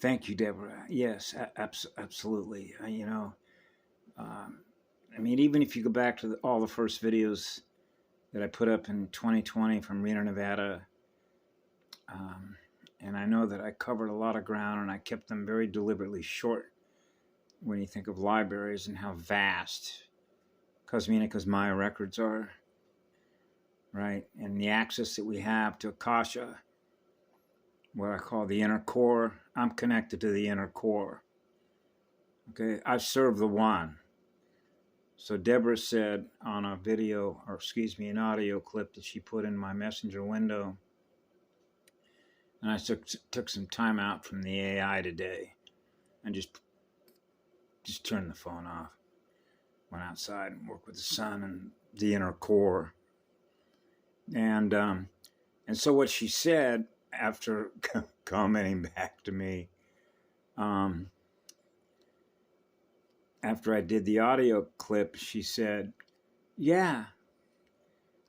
Thank you, Deborah. Yes, absolutely. I mean, even if you go back to all the first videos that I put up in 2020 from Reno, Nevada, um, and I know that I covered a lot of ground and I kept them very deliberately short when you think of libraries and how vast Cosmina Cosmaya records are, right? And the access that we have to Akasha, what I call the inner core. I'm connected to the inner core. Okay, I serve the one. So Deborah said on a video, or excuse me, an audio clip that she put in my messenger window, and I took some time out from the AI today and just turned the phone off. Went outside and worked with the sun and the inner core. And so what she said after commenting back to me, after I did the audio clip, she said, yeah,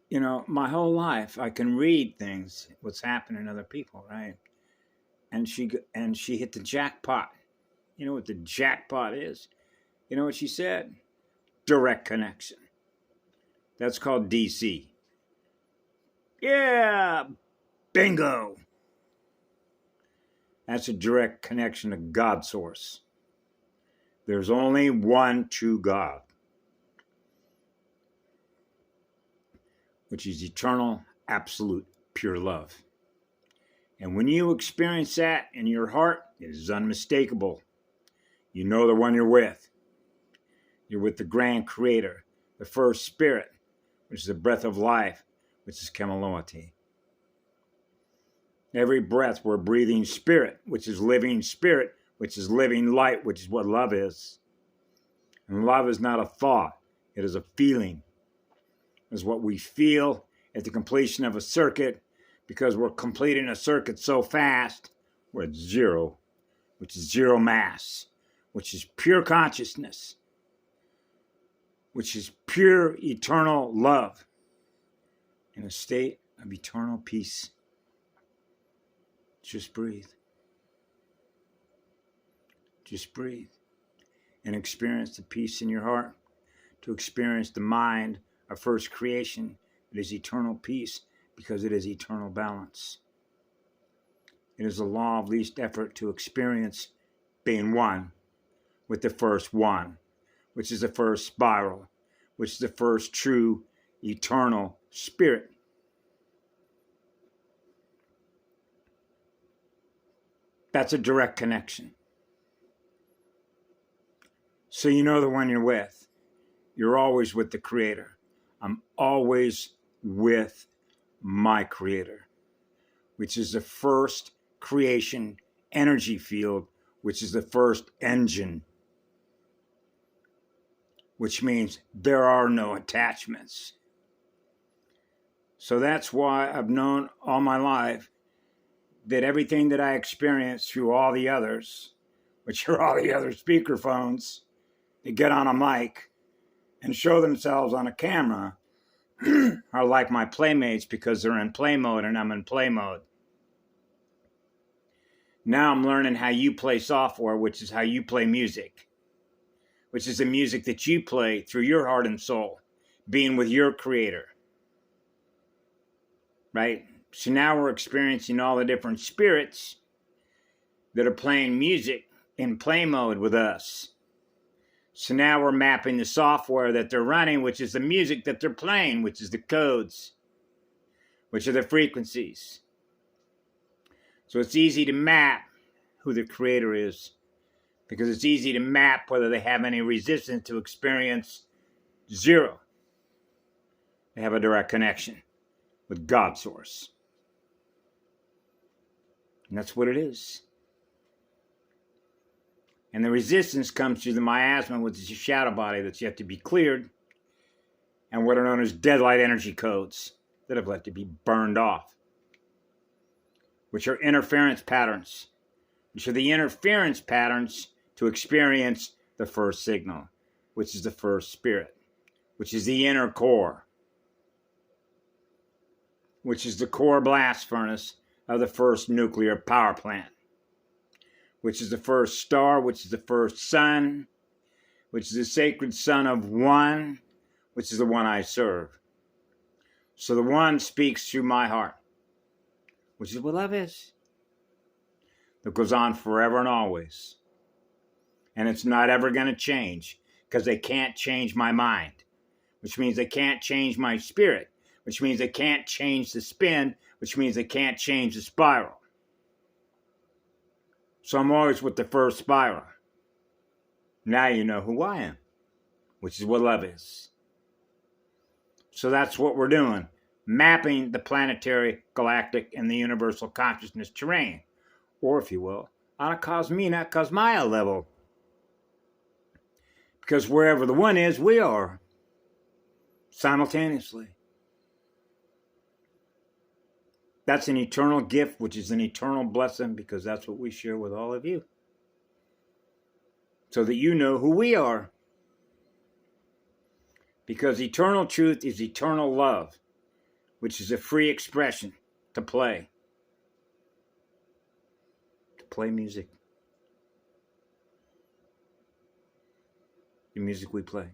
you know, my whole life I can read things, what's happening to other people, right? And she hit the jackpot. You know what the jackpot is? You know what she said? Direct connection. That's called DC. Yeah, bingo. That's a direct connection to God source. There's only one true God, which is eternal, absolute, pure love. And when you experience that in your heart, it is unmistakable. You know the one you're with. You're with the grand creator, the first spirit, which is the breath of life, which is Kemaloti. Every breath we're breathing spirit, which is living spirit, which is living light, which is what love is. And love is not a thought, it is a feeling. It's what we feel at the completion of a circuit, because we're completing a circuit so fast, we're at zero, which is zero mass, which is pure consciousness, which is pure eternal love in a state of eternal peace. Just breathe. Just breathe and experience the peace in your heart, to experience the mind of first creation. It is eternal peace because it is eternal balance. It is the law of least effort to experience being one with the first one, which is the first spiral, which is the first true eternal spirit. That's a direct connection. So you know the one you're with. You're always with the Creator. I'm always with my Creator, which is the first creation energy field, which is the first engine, which means there are no attachments. So that's why I've known all my life that everything that I experience through all the others, which are all the other speakerphones that get on a mic and show themselves on a camera, are like my playmates because they're in play mode and I'm in play mode. Now I'm learning how you play software, which is how you play music, which is the music that you play through your heart and soul, being with your Creator. Right? So now we're experiencing all the different spirits that are playing music in play mode with us. So now we're mapping the software that they're running, which is the music that they're playing, which is the codes, which are the frequencies. So it's easy to map who the Creator is, because it's easy to map whether they have any resistance to experience zero. They have a direct connection with God Source. And that's what it is. And the resistance comes through the miasma, which is a shadow body that's yet to be cleared, and what are known as deadlight energy codes that have yet to be burned off, which are interference patterns, which are the interference patterns to experience the first signal, which is the first spirit, which is the inner core, which is the core blast furnace of the first nuclear power plant, which is the first star, which is the first sun, which is the sacred son of one, which is the one I serve. So the one speaks through my heart, which is what love is. That goes on forever and always. And it's not ever going to change, because they can't change my mind, which means they can't change my spirit, which means they can't change the spin, which means they can't change the spiral. So I'm always with the first spiral. Now you know who I am, which is what love is. So that's what we're doing, mapping the planetary, galactic, and the universal consciousness terrain, or if you will, on a Cosmina, Cosmia level. Because wherever the one is, we are, simultaneously. That's an eternal gift, which is an eternal blessing, because that's what we share with all of you. So that you know who we are. Because eternal truth is eternal love, which is a free expression to play. To play music. The music we play.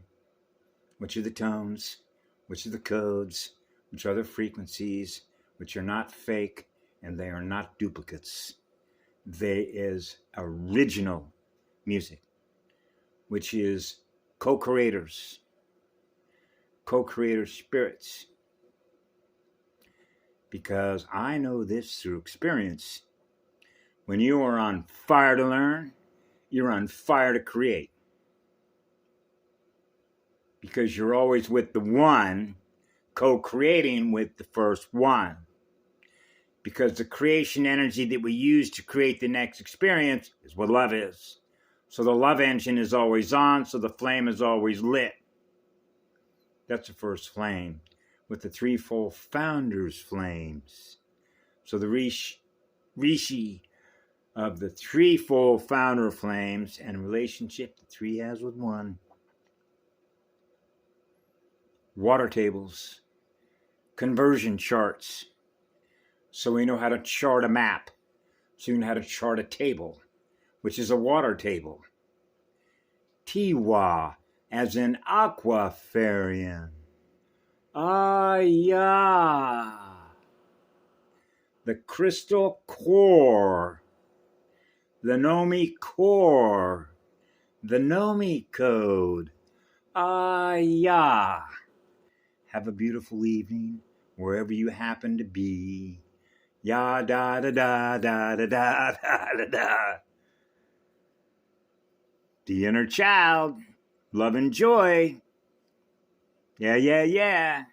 Which are the tones, which are the codes, which are the frequencies, which are not fake, and they are not duplicates. They is original music, which is co-creators spirits. Because I know this through experience. When you are on fire to learn, you're on fire to create. Because you're always with the one, co-creating with the first one. Because the creation energy that we use to create the next experience is what love is. So the love engine is always on, so the flame is always lit. That's the first flame, with the threefold founders' flames. So the Rishi of the threefold founder flames and relationship the three has with one. Water tables, conversion charts, so we know how to chart a map, so we know how to chart a table, which is a water table. Tiwa, as in Aquafarian. Ya. The crystal core. The Nomi core. The Nomi code. Ya. Have a beautiful evening wherever you happen to be. Ya da da da da da da da da. The inner child. Love and joy. Yeah, yeah, yeah.